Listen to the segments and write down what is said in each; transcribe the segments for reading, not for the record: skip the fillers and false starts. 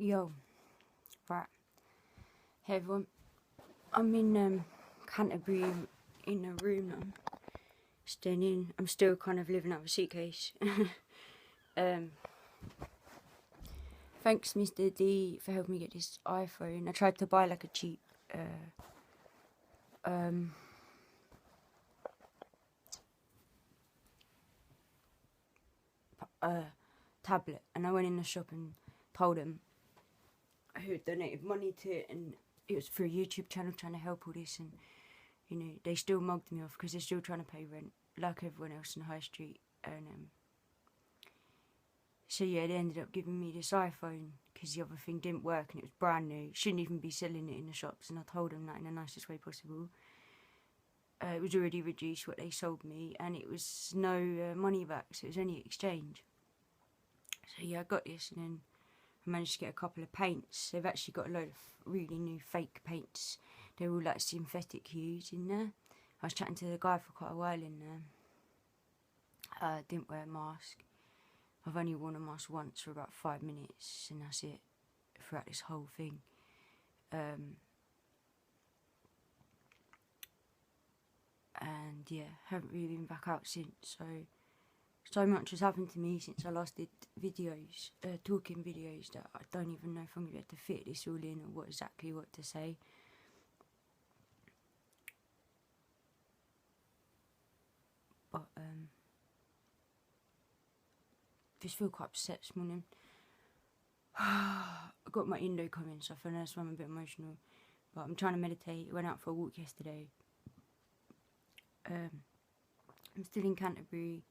Yo, right. Hey everyone, I'm in Canterbury in a room now. Staying in. I'm still kind of living out of a suitcase. Thanks Mr. D for helping me get this iPhone. I tried to buy like a cheap tablet, and I went in the shop and told them who had donated money to it, and it was for a YouTube channel trying to help all this, and you know, they still mugged me off because they're still trying to pay rent like everyone else in High Street. And so yeah, they ended up giving me this iPhone because the other thing didn't work and it was brand new. Shouldn't even be selling it in the shops, and I told them that in the nicest way possible. It was already reduced what they sold me, and it was no money back, so it was only exchange. So yeah, I got this, and then I managed to get a couple of paints. They've actually got a load of really new fake paints. They're all like synthetic hues in there. I was chatting to the guy for quite a while in there. Didn't wear a mask. I've only worn a mask once for about 5 minutes, and that's it throughout this whole thing. And yeah, haven't really been back out since, so much has happened to me since I last did videos, talking videos, that I don't even know if I'm going to be able to fit this all in or what to say. But just feel quite upset this morning. I got my Indo coming, so I feel that's why I'm a bit emotional. But I'm trying to meditate. I went out for a walk yesterday. I'm still in Canterbury,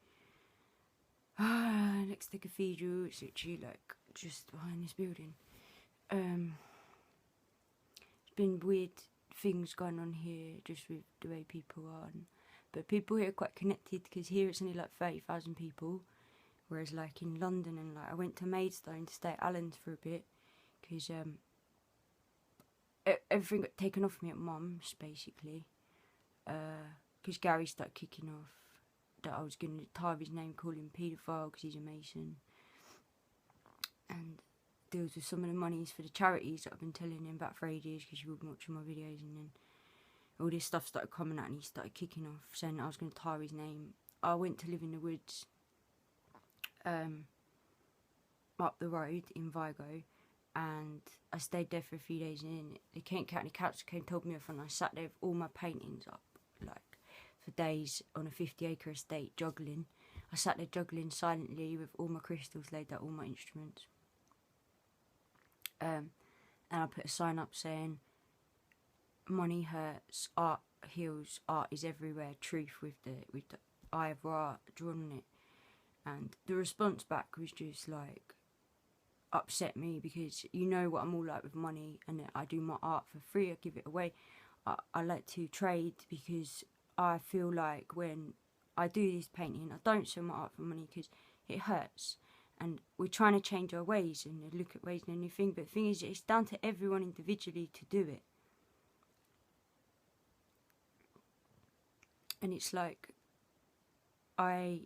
next to the cathedral. It's literally like just behind this building. There's been weird things going on here just with the way people are, but people here are quite connected, because here it's only like 30,000 people, whereas like in London, and like I went to Maidstone to stay at Allen's for a bit because everything got taken off me at Mum's basically, because Gary started kicking off that I was going to tie his name, call him paedophile because he's a Mason, and deals with some of the monies for the charities that I've been telling him about for ages, because you've been watching my videos. And then all this stuff started coming out, and he started kicking off saying I was going to tie his name. I went to live in the woods up the road in Vigo, and I stayed there for a few days, and then the Kent County Council came, told me off, and I sat there with all my paintings up, like for days on a 50-acre estate juggling. I sat there juggling silently with all my crystals laid out, all my instruments. And I put a sign up saying, money hurts, art heals, art is everywhere, truth, with the eye of art drawn on it. And the response back was just like, upset me, because you know what I'm all like with money, and I do my art for free, I give it away. I like to trade, because I feel like when I do this painting, I don't sell my art for money because it hurts. And we're trying to change our ways and look at ways and a new thing. But the thing is, it's down to everyone individually to do it. And it's like, I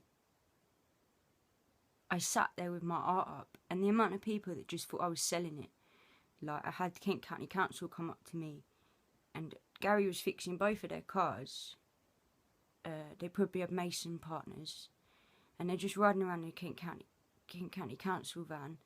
sat there with my art up, and the amount of people that just thought I was selling it. Like, I had Kent County Council come up to me, and Gary was fixing both of their cars. They probably have Mason partners, and they're just riding around the Kent County Council van,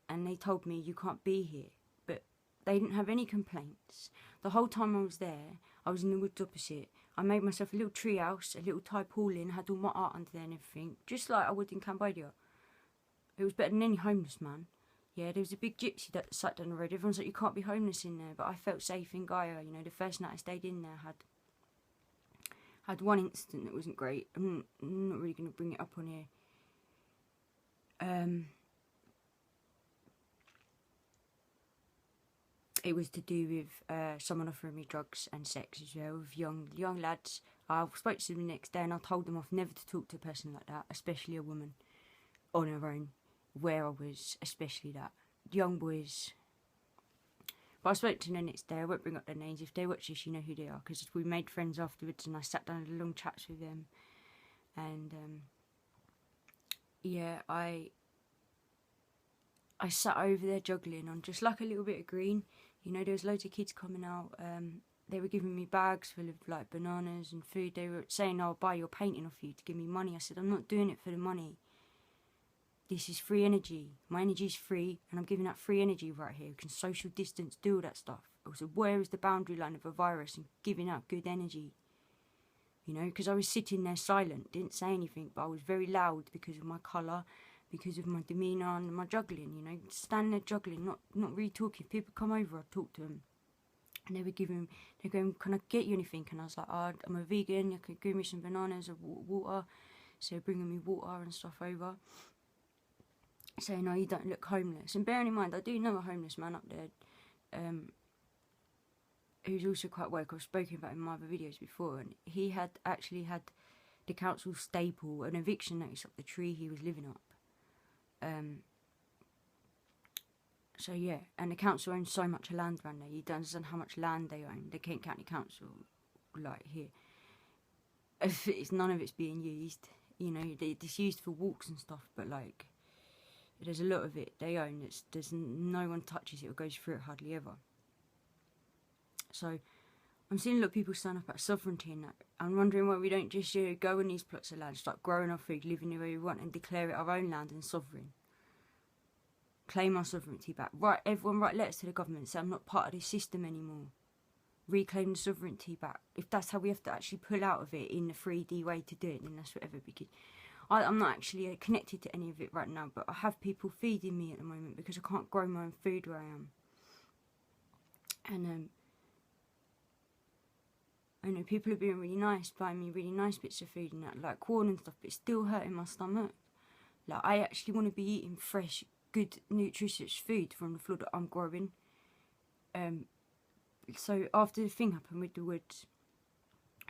and they told me, you can't be here. But they didn't have any complaints. The whole time I was there, I was in the woods opposite. I made myself a little tree house, a little tarpaulin, had all my art under there and everything, just like I would in Cambodia. It was better than any homeless man. Yeah, there was a big gypsy that sat down the road. Everyone's like, you can't be homeless in there. But I felt safe in Gaia. You know, the first night I stayed in there had one incident that wasn't great. I'm not really going to bring it up on here. It was to do with someone offering me drugs and sex as well, with young lads. I spoke to them the next day, and I told them off never to talk to a person like that, especially a woman on her own, where I was, especially that. Young boys. But I spoke to them the next day. I won't bring up their names. If they watch this, you know who they are, because we made friends afterwards, and I sat down and had long chats with them. And yeah, I sat over there juggling on just like a little bit of green. You know, there was loads of kids coming out. They were giving me bags full of like bananas and food. They were saying, "I'll buy your painting off you to give me money." I said, "I'm not doing it for the money. This is free energy. My energy is free, and I'm giving out free energy right here. We can social distance, do all that stuff." I said, "Where is the boundary line of a virus and giving out good energy?" You know, because I was sitting there silent, didn't say anything, but I was very loud because of my colour, because of my demeanour and my juggling. You know, standing there juggling, not really talking. If people come over, I'd talk to them. And they're going, "Can I get you anything?" And I was like, "Oh, I'm a vegan, you could give me some bananas or water." So they're bringing me water and stuff over, saying, "No, you don't look homeless." And bearing in mind, I do know a homeless man up there, who's also quite woke. I've spoken about him in my other videos before, and he had actually had the council staple an eviction notice up the tree he was living up. So yeah, and the council owns so much land around there. You don't understand how much land they own. The Kent County Council, like here, none of it's being used. You know, it's used for walks and stuff, but like, there's a lot of it they own. There's no one touches it or goes through it hardly ever. So I'm seeing a lot of people stand up at sovereignty and that. I'm wondering why we don't just go on these plots of land, start growing our food, living the way we want, and declare it our own land and sovereign. Claim our sovereignty back. Everyone write letters to the government, say I'm not part of this system anymore. Reclaim the sovereignty back. If that's how we have to actually pull out of it in the 3D way to do it, then that's whatever. Because I'm not actually connected to any of it right now, but I have people feeding me at the moment because I can't grow my own food where I am. And I know people are being really nice, buying me really nice bits of food and that, like corn and stuff, but it's still hurting my stomach. Like, I actually want to be eating fresh, good, nutritious food from the floor that I'm growing. So after the thing happened with the woods,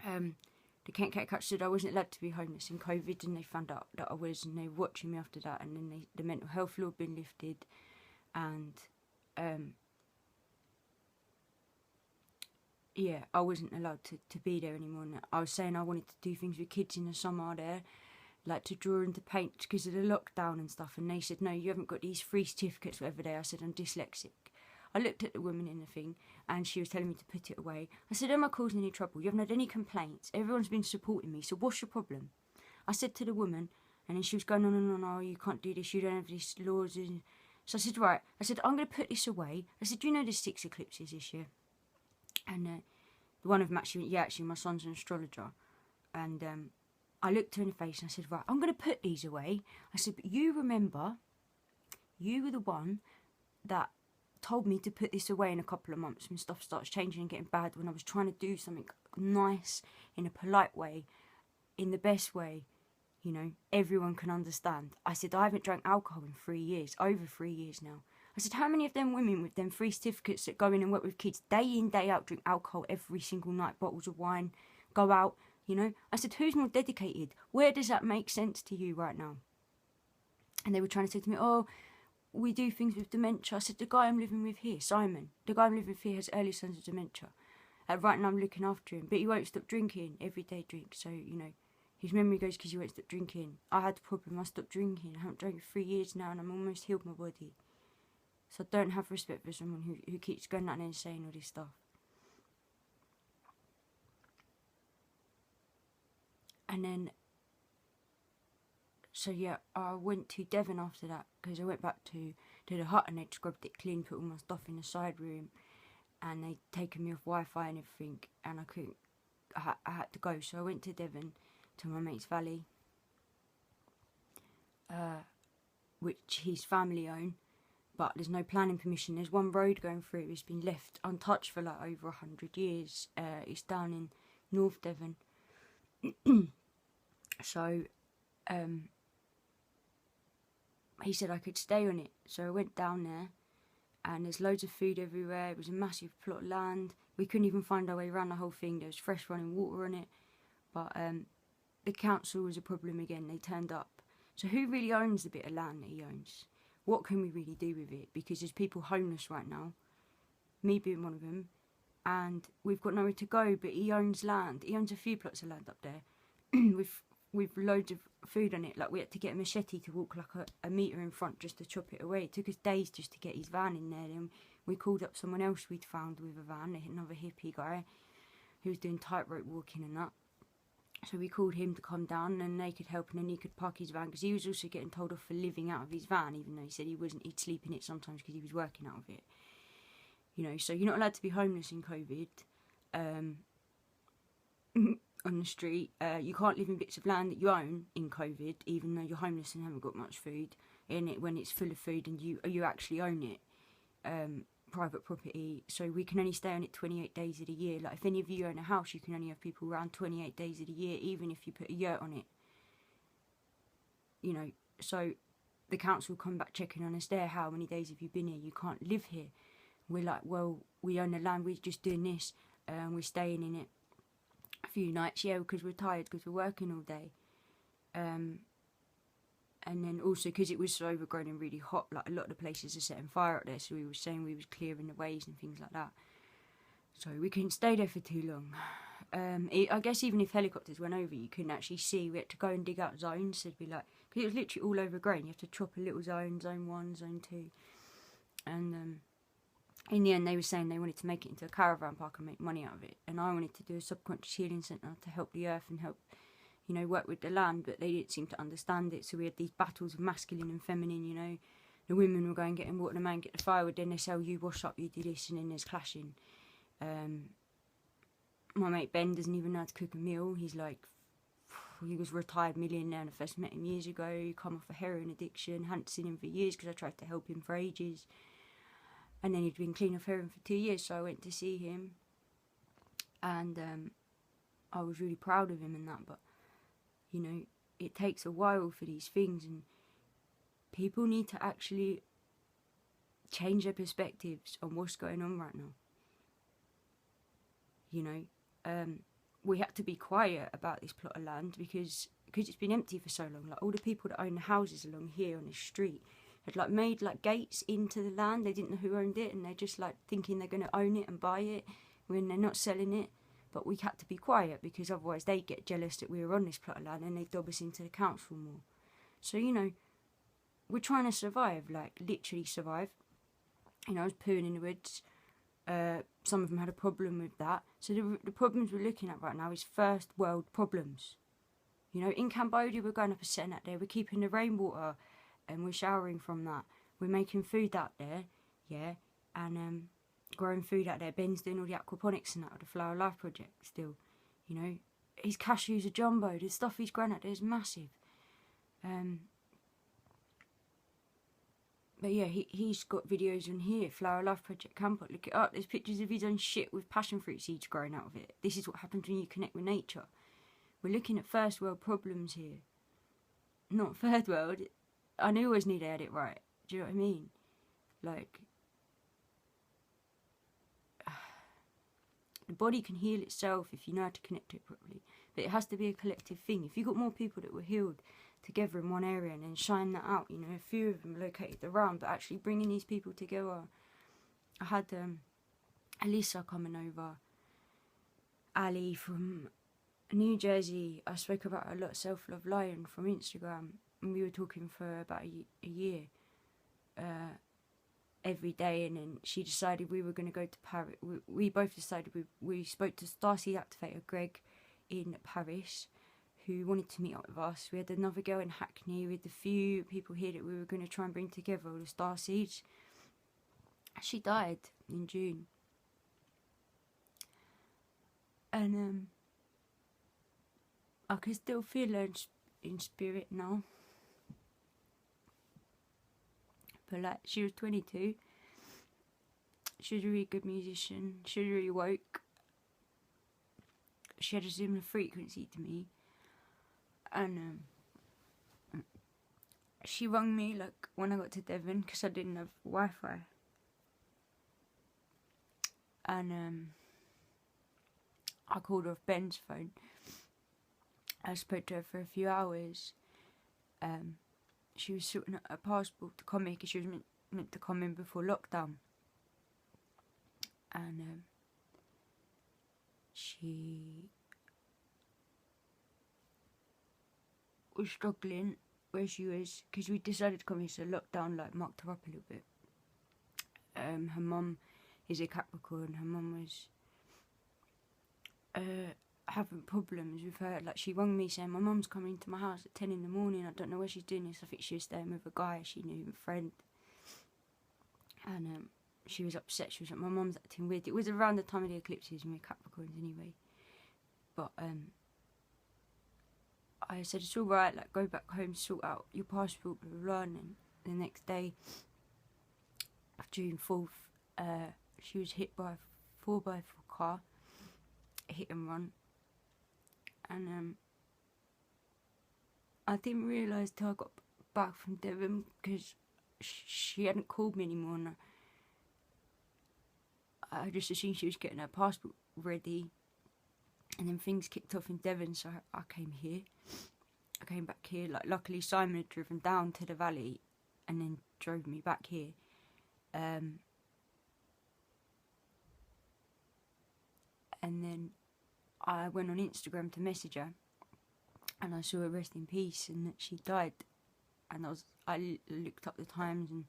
the Kent County Council said I wasn't allowed to be homeless in COVID, and they found out that I was, and they were watching me after that, and then the mental health law had been lifted, and yeah, I wasn't allowed to be there anymore. And I was saying I wanted to do things with kids in the summer there, like to draw and to paint because of the lockdown and stuff. And they said, "No, you haven't got these free certificates, whatever they are." I said, "I'm dyslexic." I looked at the woman in the thing and she was telling me to put it away. I said, "Am I causing any trouble? You haven't had any complaints. Everyone's been supporting me. So what's your problem?" I said to the woman, and then she was going, No, you can't do this. You don't have these laws." So I said, "Right." I said, "I'm going to put this away." I said, "Do you know there's 6 eclipses this year?" And one of them actually went, "Yeah, actually, my son's an astrologer." And I looked her in the face and I said, "Right, I'm going to put these away." I said, "But you remember, you were the one that told me to put this away in a couple of months when stuff starts changing and getting bad, when I was trying to do something nice, in a polite way, in the best way, you know, everyone can understand." I said, "I haven't drank alcohol in 3 years, over 3 years now." I said, "How many of them women with them free certificates that go in and work with kids day in, day out, drink alcohol every single night, bottles of wine, go out, you know?" I said, "Who's more dedicated? Where does that make sense to you right now?" And they were trying to say to me, "Oh, we do things with dementia." I said, "The guy I'm living with here, Simon, the guy I'm living with here has early signs of dementia. Right now I'm looking after him, but he won't stop drinking, everyday drink. So, you know, his memory goes because he won't stop drinking. I had a problem, I stopped drinking. I haven't drank for 3 years now and I'm almost healed my body. So I don't have respect for someone who keeps going out there and saying all this stuff." And then, so yeah, I went to Devon after that because I went back to the hut and they'd scrubbed it clean, put all my stuff in the side room, and they'd taken me off Wi-Fi and everything, and I had to go. So I went to Devon, to my mate's valley, which his family own, but there's no planning permission. There's one road going through it, it's been left untouched for like over 100 years. It's down in North Devon. So he said I could stay on it, so I went down there, and there's loads of food everywhere. It was a massive plot of land. We couldn't even find our way around the whole thing. There was fresh running water on it, but the council was a problem again. They turned up. So who really owns the bit of land that he owns? What can we really do with it? Because there's people homeless right now, me being one of them, and we've got nowhere to go. But he owns land. He owns a few plots of land up there with with loads of food on it. Like, we had to get a machete to walk like a metre in front just to chop it away. It took us days just to get his van in there. Then we called up someone else we'd found with a van, another hippie guy who was doing tightrope walking and that. So we called him to come down and they could help, and then he could park his van, because he was also getting told off for living out of his van, even though he said he wasn't. He'd sleep in it sometimes because he was working out of it. You know, so you're not allowed to be homeless in COVID. On the street, you can't live in bits of land that you own in COVID, even though you're homeless and haven't got much food in it, when it's full of food and you actually own it, private property. So we can only stay on it 28 days of the year. Like, if any of you own a house, you can only have people around 28 days of the year, even if you put a yurt on it. You know, so the council come back checking on us there. How many days have you been here? You can't live here. We're like, well, we own the land, we're just doing this, and we're staying in it a few nights, yeah, because we're tired, because we're working all day. And then also because it was so overgrown and really hot, like, a lot of the places are setting fire up there, so we were saying we was clearing the ways and things like that. So we couldn't stay there for too long. I guess even if helicopters went over, you couldn't actually see. We had to go and dig out zones. So it'd be like, because it was literally all overgrown, you have to chop a little zone, zone 1, zone 2. And in the end, they were saying they wanted to make it into a caravan park and make money out of it. And I wanted to do a subconscious healing centre to help the earth and help, you know, work with the land, but they didn't seem to understand it. So we had these battles of masculine and feminine, you know. The women were going getting water, the man get the firewood, then they say, oh, you wash up, you do this, and then there's clashing. My mate Ben doesn't even know how to cook a meal. He's like, he was a retired millionaire and I first met him years ago. He come off a heroin addiction, hadn't seen him for years because I tried to help him for ages. And then he'd been clean of heroin for 2 years, so I went to see him. And I was really proud of him and that, but, you know, it takes a while for these things, and people need to actually change their perspectives on what's going on right now. You know, we had to be quiet about this plot of land because it's been empty for so long. Like, all the people that own the houses along here on this street had like made like gates into the land. They didn't know who owned it, and they're just like thinking they're going to own it and buy it when they're not selling it. But we had to be quiet because otherwise they'd get jealous that we were on this plot of land and they'd dob us into the council more. So, you know, we're trying to survive, like literally survive. You know, I was pooing in the woods. Some of them had a problem with that. So the problems we're looking at right now is first world problems. You know, in Cambodia we're going up a setting out there. We're keeping the rainwater and we're showering from that. We're making food out there, yeah, and growing food out there. Ben's doing all the aquaponics and that with the Flower Life Project still. You know, his cashews are jumbo. The stuff he's grown out there is massive. But yeah, he's got videos on here, Flower Life Project Camper. Look it up. There's pictures of his own shit with passion fruit seeds growing out of it. This is what happens when you connect with nature. We're looking at first world problems here, not third world. I always need to edit right. Do you know what I mean? Like, the body can heal itself if you know how to connect to it properly. But it has to be a collective thing. If you've got more people that were healed together in one area and then shine that out, you know, a few of them located around, but actually bringing these people together. I had Elisa coming over, Ali from New Jersey. I spoke about a lot, Self-Love Lion from Instagram, and we were talking for about a year every day, and then she decided we were going to go to Paris. We both decided we spoke to Starseed Activator Greg in Paris, who wanted to meet up with us. We had another girl in Hackney. We had a few people here that we were going to try and bring together, all the starseeds. She died in June. And I can still feel her in spirit now. But like, she was 22. She was a really good musician. She was really woke. She had a similar frequency to me. And she rang me like when I got to Devon because I didn't have Wi-Fi. And I called her off Ben's phone. I spoke to her for a few hours. She was sorting out a passport to come here because she was meant to come in before lockdown. And she was struggling where she was, because we decided to come here, so lockdown like mucked her up a little bit. Her mum is a Capricorn. Her mum was having problems with her. Like, she rang me saying, my mum's coming to my house at 10 in the morning. I don't know where she's doing this. I think she was staying with a guy she knew, a friend. And she was upset. She was like, my mum's acting weird. It was around the time of the eclipses, and we're Capricorns anyway. But I said, it's alright, like, go back home, sort out your passport, blah, blah, blah. And then the next day, June 4th, she was hit by a 4x4 car, hit and run. And I didn't realise till I got back from Devon, because she hadn't called me anymore, and I just assumed she was getting her passport ready. And then things kicked off in Devon, so I came here. I came back here. Like, luckily Simon had driven down to the valley and then drove me back here. And then I went on Instagram to message her, and I saw her rest in peace and that she died. And I looked up the times, and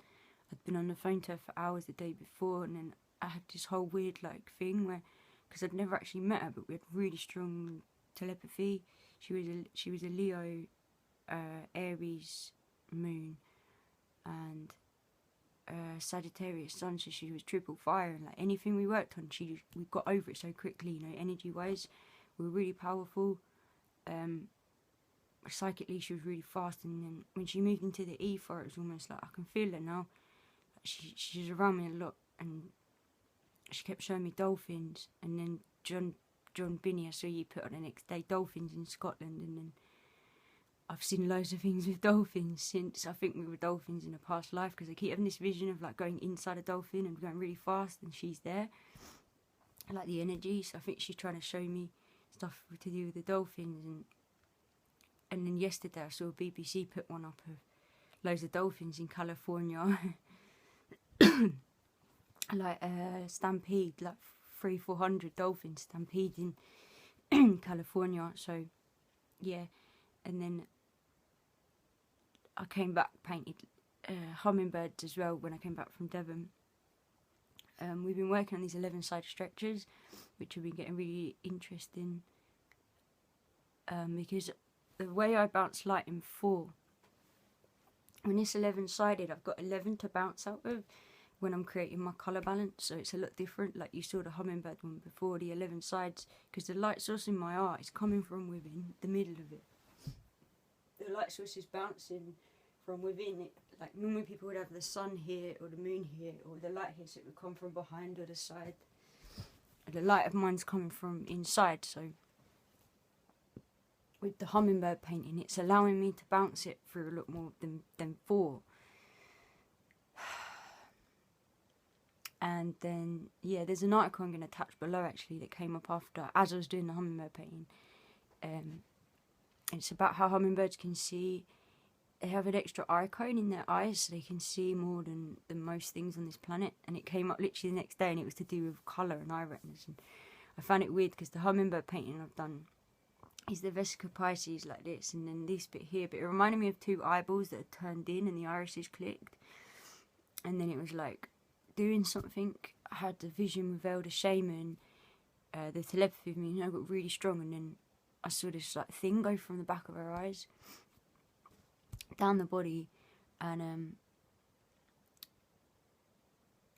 I'd been on the phone to her for hours the day before, and then I had this whole weird like thing where, because I'd never actually met her, but we had really strong telepathy. She was a Leo, Aries moon, and Sagittarius sun, so she was triple fire, and like anything we worked on, we got over it so quickly. You know, energy wise, we were really powerful. Psychically, she was really fast, and then when she moved into the ether, it was almost like I can feel her now. She's around me a lot, and she kept showing me dolphins. And then John Binney, I saw you put on the next day, dolphins in Scotland, and then I've seen loads of things with dolphins since. I think we were dolphins in a past life, because I keep having this vision of like going inside a dolphin and going really fast, and she's there. I like the energy, so I think she's trying to show me stuff to do with the dolphins. And then yesterday I saw BBC put one up of loads of dolphins in California. Like stampede, like 300-400 dolphins stampeding in California. So yeah, and then I came back, painted hummingbirds as well when I came back from Devon. We've been working on these 11-side stretchers, which have been getting really interesting, because the way I bounce light in 4, when it's 11-sided, I've got 11 to bounce out of when I'm creating my colour balance, so it's a lot different. Like you saw the hummingbird one before, the 11 sides, because the light source in my art is coming from within the middle of it. The light source is bouncing from within it. Like normally people would have the sun here or the moon here or the light here, so it would come from behind or the side. The light of mine's coming from inside, so with the hummingbird painting, it's allowing me to bounce it through a lot more than 4. And then, yeah, there's an article I'm going to attach below actually that came up after, as I was doing the hummingbird painting. It's about how hummingbirds can see. They have an extra eye cone in their eyes, so they can see more than most things on this planet. And it came up literally the next day, and it was to do with colour and eye retinas. And I found it weird because the hummingbird painting I've done is the Vesica Pisces like this, and then this bit here. But it reminded me of 2 eyeballs that had turned in and the irises clicked. And then it was like doing something. I had the vision with Elder Shaman, the telepathy of me, and I got really strong. And then I saw this like thing go from the back of her eyes down the body, and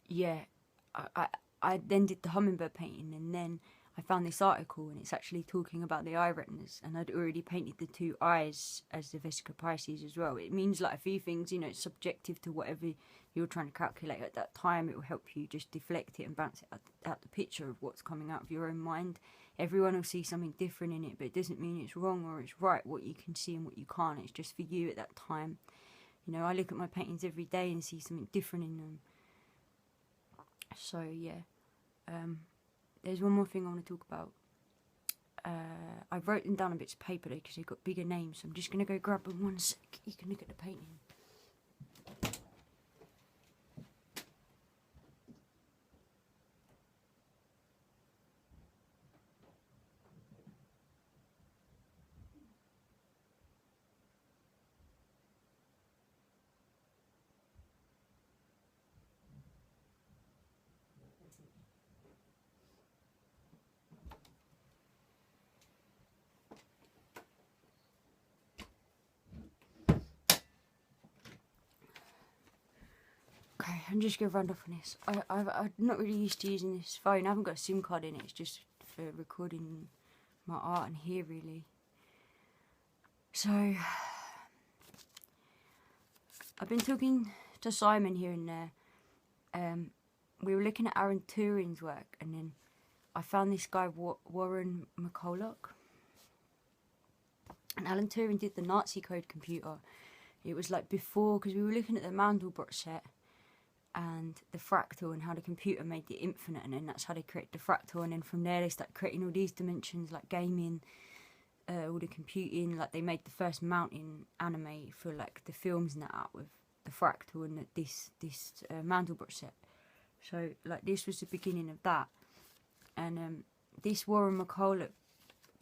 yeah, I then did the hummingbird painting, and then I found this article, and it's actually talking about the eye retinas, and I'd already painted the 2 eyes as the Vesica Pisces as well. It means like a few things, you know, it's subjective to whatever you're trying to calculate at that time. It will help you just deflect it and bounce it out the picture of what's coming out of your own mind. Everyone will see something different in it, but it doesn't mean it's wrong or it's right, what you can see and what you can't. It's just for you at that time. You know, I look at my paintings every day and see something different in them. So, yeah. There's one more thing I want to talk about. I wrote them down on bits of paper though, because they've got bigger names. So I'm just going to go grab them 1 sec. You can look at the painting. Okay, I'm just going to round off on this. I'm not really used to using this phone. I haven't got a SIM card in it. It's just for recording my art and here, really. So, I've been talking to Simon here and there. We were looking at Alan Turing's work, and then I found this guy, Warren McCulloch. And Alan Turing did the Nazi code computer. It was like before, because we were looking at the Mandelbrot set and the fractal and how the computer made the infinite, and then that's how they created the fractal, and then from there they started creating all these dimensions like gaming, all the computing, like they made the first mountain anime for like the films and that out with the fractal and this Mandelbrot set. So like this was the beginning of that, and this Warren McCulloch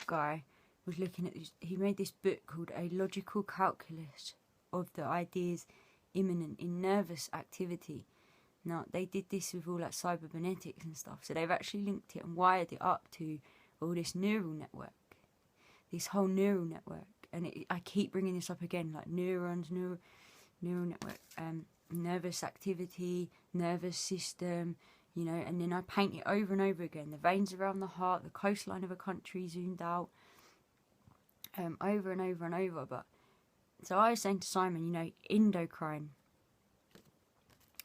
guy was looking at this. He made this book called A Logical Calculus of the Ideas Immanent in Nervous Activity. Now they did this with all like cybernetics and stuff, so they've actually linked it and wired it up to all this neural network, this whole neural network. And I keep bringing this up again, like neurons, neural network, nervous activity, nervous system, you know, and then I paint it over and over again. The veins around the heart, the coastline of a country zoomed out, over and over and over. But so I was saying to Simon, you know, endocrine,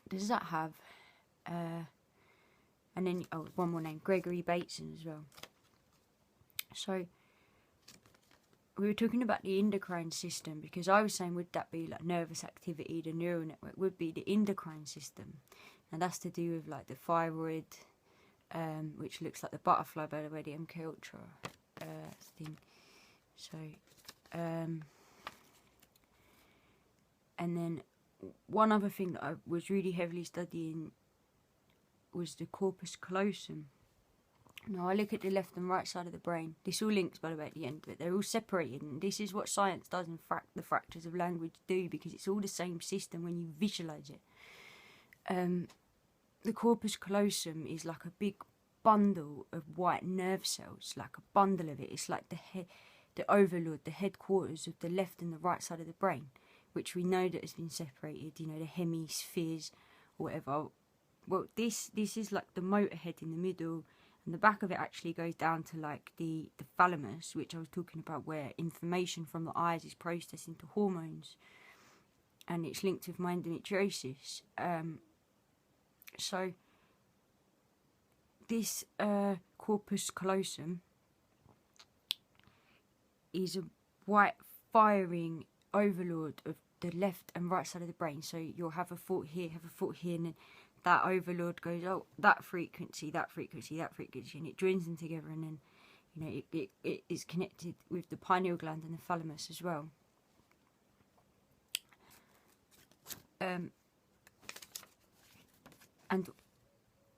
does that have, and then, oh, one more name, Gregory Bateson as well. So we were talking about the endocrine system, because I was saying, would that be like nervous activity? The neural network would be the endocrine system, and that's to do with like the thyroid, which looks like the butterfly, by the way, the MK Ultra thing. So, and then one other thing that I was really heavily studying was the corpus callosum. Now I look at the left and right side of the brain. This all links, by the way, at the end, but they're all separated, and this is what science does and the fractals of language do, because it's all the same system when you visualize it. The corpus callosum is like a big bundle of white nerve cells, like a bundle of it. It's like the overlord, the headquarters of the left and the right side of the brain, which we know that has been separated, you know, the hemispheres or whatever. Well, this is like the motor head in the middle, and the back of it actually goes down to like the thalamus, which I was talking about, where information from the eyes is processed into hormones, and it's linked with my endometriosis. So this corpus callosum is a white firing overload of the left and right side of the brain. So you'll have a thought here, and then that overload goes, oh, that frequency, and it joins them together, and then, you know, it is connected with the pineal gland and the thalamus as well. And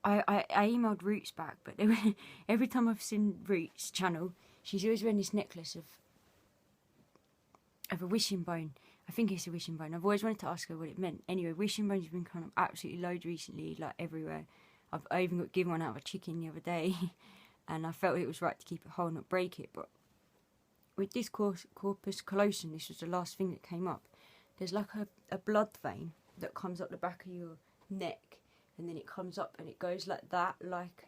I emailed Roots back, but every time I've seen Roots' channel, she's always wearing this necklace of a wishing bone. I think it's a wishing bone. I've always wanted to ask her what it meant. Anyway, wishing bones have been kind of absolutely loads recently, like everywhere. I even got given one out of a chicken the other day, and I felt it was right to keep it whole, not break it. But with this corpus callosum, this was the last thing that came up. There's like a blood vein that comes up the back of your neck, and then it comes up and it goes like that, like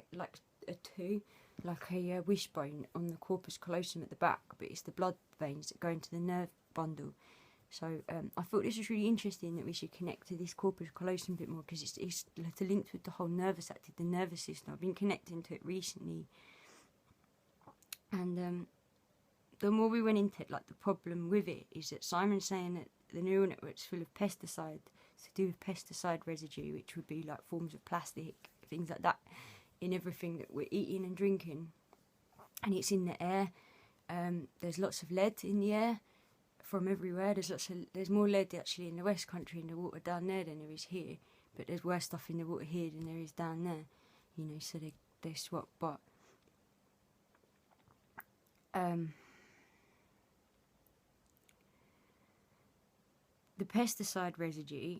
a two, like a wishbone on the corpus callosum at the back, but it's the blood veins that go into the nerve bundle. So I thought this was really interesting, that we should connect to this corpus callosum a bit more, because it's linked with the whole nervous activity, the nervous system. I've been connecting to it recently, and the more we went into it, like the problem with it is that Simon's saying that the neural network's full of pesticide, to do with pesticide residue, which would be like forms of plastic, things like that, in everything that we're eating and drinking, and it's in the air. There's lots of lead in the air from everywhere. There's more lead actually in the West Country, in the water down there, than there is here, but there's worse stuff in the water here than there is down there, you know, so they swap. But the pesticide residue,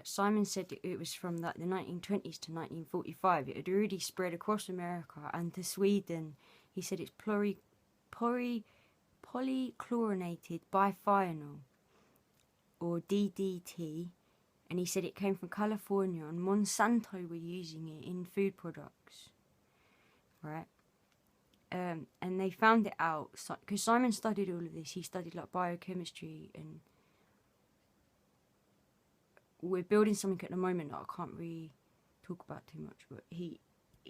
Simon said it was from like the 1920s to 1945. It had already spread across America and to Sweden. He said it's polychlorinated biphenyl, or DDT, And he said it came from California, and Monsanto were using it in food products, right? And they found it out, because Simon studied all of this. He studied like biochemistry, and we're building something at the moment that I can't really talk about too much, but he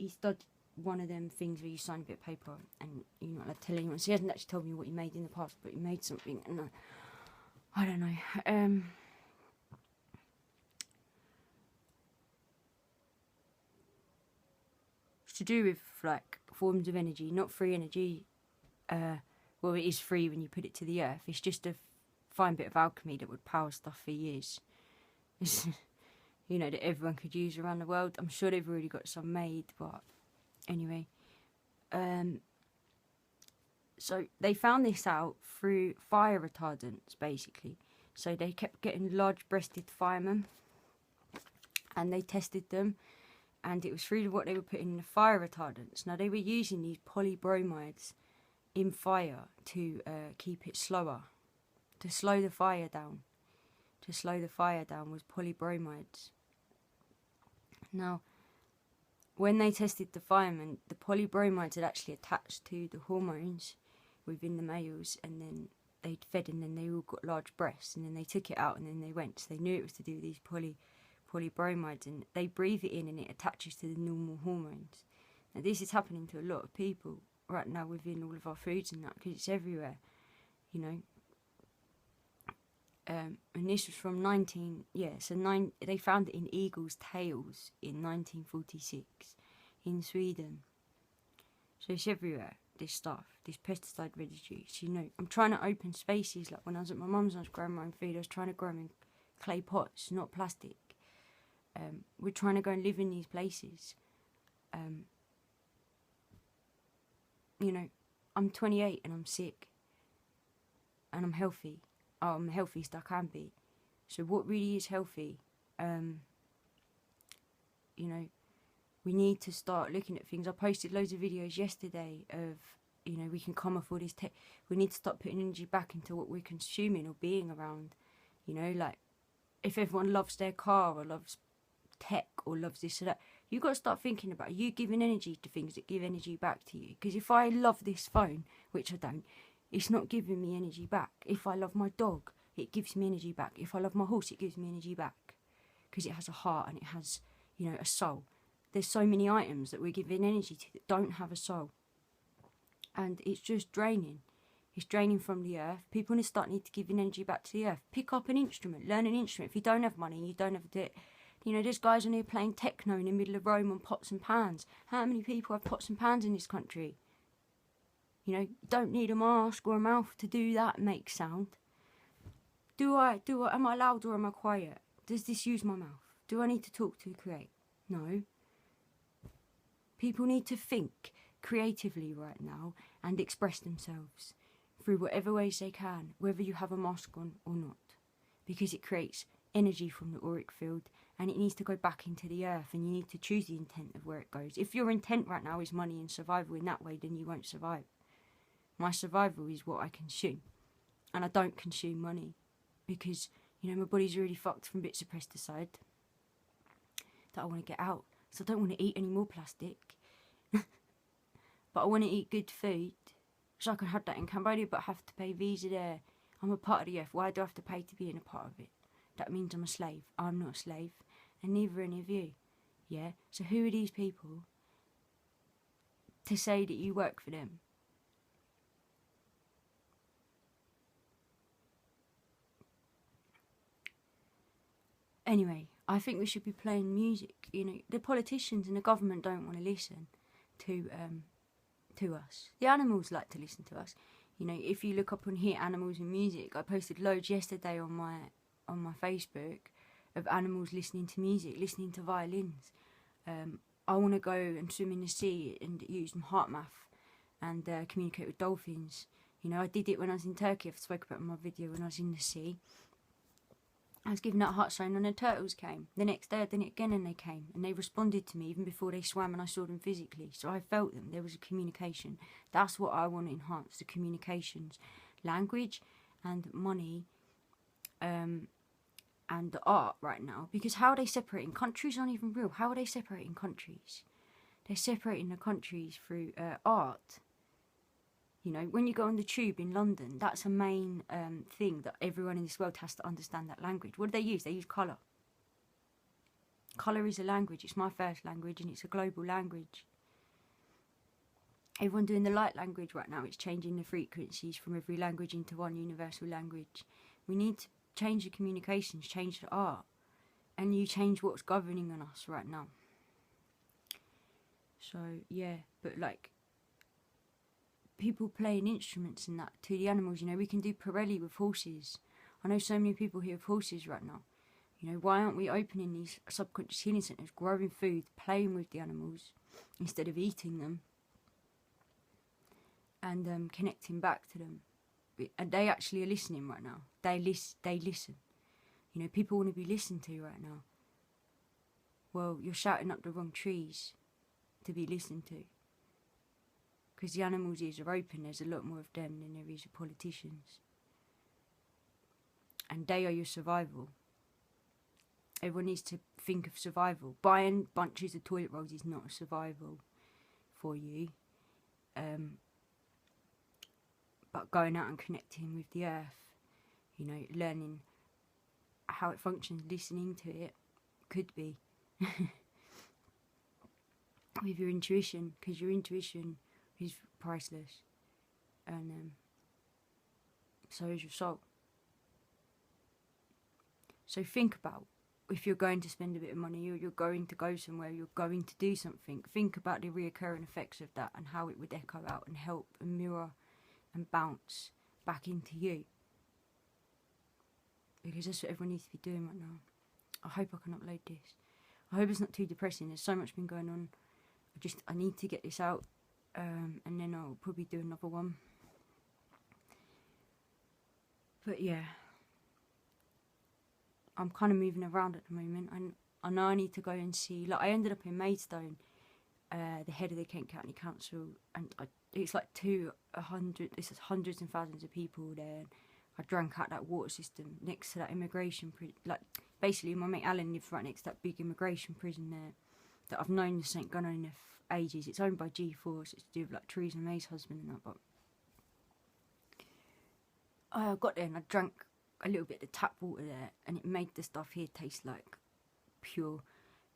studied one of them things where you sign a bit of paper and you're not allowed to tell anyone. So he hasn't actually told me what he made in the past, but he made something, and I don't know. It's to do with like forms of energy, not free energy. Well, it is free when you put it to the earth. It's just a fine bit of alchemy that would power stuff for years. You know, that everyone could use around the world. I'm sure they've already got some made, but anyway. So they found this out through fire retardants, basically. So they kept getting large-breasted firemen, and they tested them, and it was through what they were putting in the fire retardants. Now, they were using these polybromides in fire to keep it slower, to slow the fire down. To slow the fire down was polybromides. Now, when they tested the firemen, the polybromides had actually attached to the hormones within the males, and then they'd fed, and then they all got large breasts, and then they took it out, and then they went. So they knew it was to do with these polybromides, and they breathe it in, and it attaches to the normal hormones. Now, this is happening to a lot of people right now within all of our foods and that, because it's everywhere, you know. And this was from they found it in eagles' tails in 1946 in Sweden. So it's everywhere, this stuff, this pesticide residues, you know. I'm trying to open spaces, like when I was at my mum's and I was growing my own food, I was trying to grow them in clay pots, not plastic. We're trying to go and live in these places. You know, I'm 28 and I'm sick. And I'm healthy. I'm the healthiest I can be. So what really is healthy? You know, we need to start looking at things. I posted loads of videos yesterday of, you know, we can come off all this tech. We need to start putting energy back into what we're consuming or being around. You know, like, if everyone loves their car or loves tech or loves this or that, you've got to start thinking about, are you giving energy to things that give energy back to you? Because if I love this phone, which I don't, it's not giving me energy back. If I love my dog, it gives me energy back. If I love my horse, it gives me energy back. Because it has a heart and it has, you know, a soul. There's so many items that we're giving energy to that don't have a soul. And it's just draining. It's draining from the earth. People need to give energy back to the earth. Pick up an instrument. Learn an instrument. If you don't have money, you don't have to do it. You know, there's guys on here playing techno in the middle of Rome on pots and pans. How many people have pots and pans in this country? You know, you don't need a mask or a mouth to do that, make sound. Am I loud or am I quiet? Does this use my mouth? Do I need to talk to create? No. People need to think creatively right now and express themselves through whatever ways they can, whether you have a mask on or not. Because it creates energy from the auric field and it needs to go back into the earth, and you need to choose the intent of where it goes. If your intent right now is money and survival in that way, then you won't survive. My survival is what I consume. And I don't consume money. Because, you know, my body's really fucked from bits of pesticide that I want to get out. So I don't want to eat any more plastic. But I want to eat good food. So I can have that in Cambodia, but I have to pay visa there. I'm a part of the earth. Why do I have to pay to be in a part of it? That means I'm a slave. I'm not a slave. And neither are any of you. Yeah? So who are these people to say that you work for them? Anyway, I think we should be playing music. You know, the politicians and the government don't want to listen to us. The animals like to listen to us. You know, if you look up on here, animals and music, I posted loads yesterday on my Facebook of animals listening to music, listening to violins. I want to go and swim in the sea and use my heart math and communicate with dolphins. You know, I did it when I was in Turkey. I've spoken about it in my video when I was in the sea. I was giving that heart sign and the turtles came. The next day I did it again and they came. And they responded to me even before they swam and I saw them physically. So I felt them. There was a communication. That's what I want to enhance, the communications. Language and money and the art right now, because how are they separating? Countries aren't even real. How are they separating countries? They're separating the countries through art. You know, when you go on the tube in London, that's a main thing that everyone in this world has to understand that language. What do they use? They use colour. Colour is a language. It's my first language, and it's a global language. Everyone doing the light language right now, it's changing the frequencies from every language into one universal language. We need to change the communications, change the art, and you change what's governing on us right now. So, yeah, but like, people playing instruments and that to the animals, you know, we can do Pirelli with horses. I know so many people here with horses right now. You know, why aren't we opening these subconscious healing centres, growing food, playing with the animals, instead of eating them? And connecting back to them. And they actually are listening right now. They listen. You know, people want to be listened to right now. Well, you're shouting up the wrong trees to be listened to. Because the animals' ears are open, there's a lot more of them than there is of politicians. And they are your survival. Everyone needs to think of survival. Buying bunches of toilet rolls is not a survival for you. But going out and connecting with the earth, you know, learning how it functions, listening to it, could be. With your intuition, because your intuition is priceless. And so is your soul. So think about, if you're going to spend a bit of money, or you're going to go somewhere, you're going to do something, think about the reoccurring effects of that and how it would echo out and help and mirror and bounce back into you. Because that's what everyone needs to be doing right now. I hope I can upload this. I hope it's not too depressing. There's so much been going on. I need to get this out, and then I'll probably do another one. But yeah, I'm kind of moving around at the moment. I know I need to go and see, like, I ended up in Maidstone, the head of the Kent County Council, and it's like 200, this is hundreds and thousands of people there. I drank out that water system next to that immigration prison. Like, basically, my mate Alan lives right next to that big immigration prison there that I've known this ain't gone on there for ages. It's owned by G4, so it's to do with like Theresa May's husband and that. But I got there and I drank a little bit of the tap water there, and it made the stuff here taste like pure,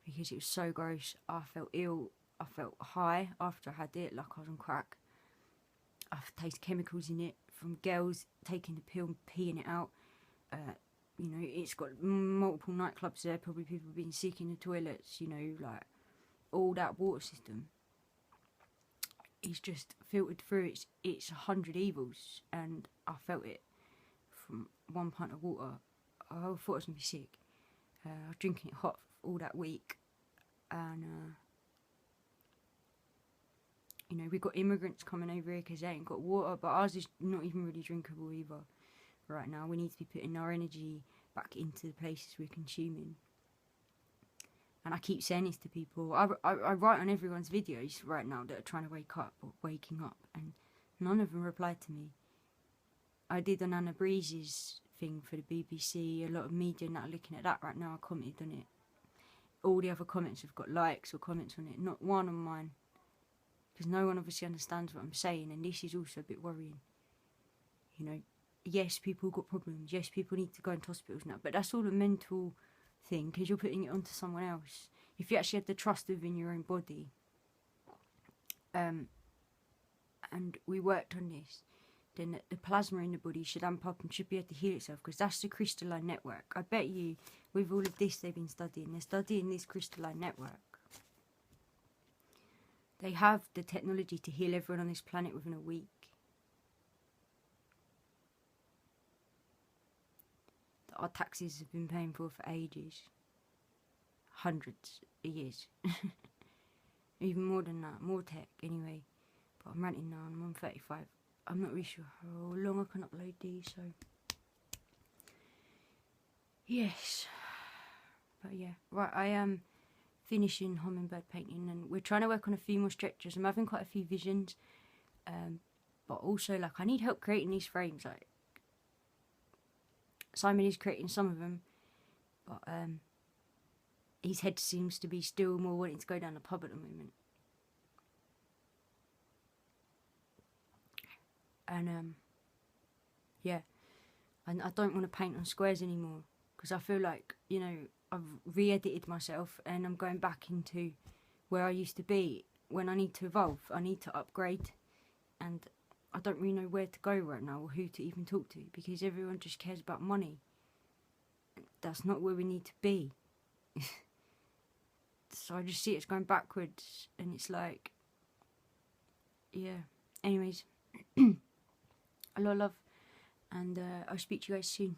because it was so gross. I felt ill. I felt high after I had it, like I was on crack. I've tasted chemicals in it from girls taking the pill and peeing it out. You know, it's got multiple nightclubs there, probably people being sick in the toilets, you know, like, all that water system is just filtered through. It's 100 evils, and I felt it from 1 pint of water. I thought I was going to be sick. I was drinking it hot all that week, and you know, we've got immigrants coming over here because they ain't got water, but ours is not even really drinkable either right now. We need to be putting our energy back into the places we're consuming. And I keep saying this to people. I write on everyone's videos right now that are trying to wake up or waking up, and none of them replied to me. I did on Anna Breeze's thing for the BBC. A lot of media now are looking at that right now. I commented on it. All the other comments have got likes or comments on it, not one on mine. Because no one obviously understands what I'm saying, and this is also a bit worrying. You know, yes, people got problems. Yes, people need to go into hospitals now, but that's all a mental thing, because you're putting it onto someone else. If you actually had the trust within your own body, and we worked on this, then the plasma in the body should amp up and should be able to heal itself, because that's the crystalline network. I bet you, with all of this they've been studying, they're studying this crystalline network. They have the technology to heal everyone on this planet within a week. That our taxes have been paying for ages. Hundreds of years. Even more than that. More tech, anyway. But I'm ranting now, I'm on 35. I'm not really sure how long I can upload these, so... Yes. But yeah. Right, I am finishing hummingbird painting, and we're trying to work on a few more stretches. I'm having quite a few visions, but also, like, I need help creating these frames. Like, Simon is creating some of them, But his head seems to be still more wanting to go down the pub at the moment. And yeah, and I don't want to paint on squares anymore, because I feel like, you know, I've re-edited myself and I'm going back into where I used to be. When I need to evolve, I need to upgrade, and I don't really know where to go right now or who to even talk to, because everyone just cares about money. That's not where we need to be. So I just see it's going backwards, and it's like, yeah. Anyways, a lot of love, and I'll speak to you guys soon.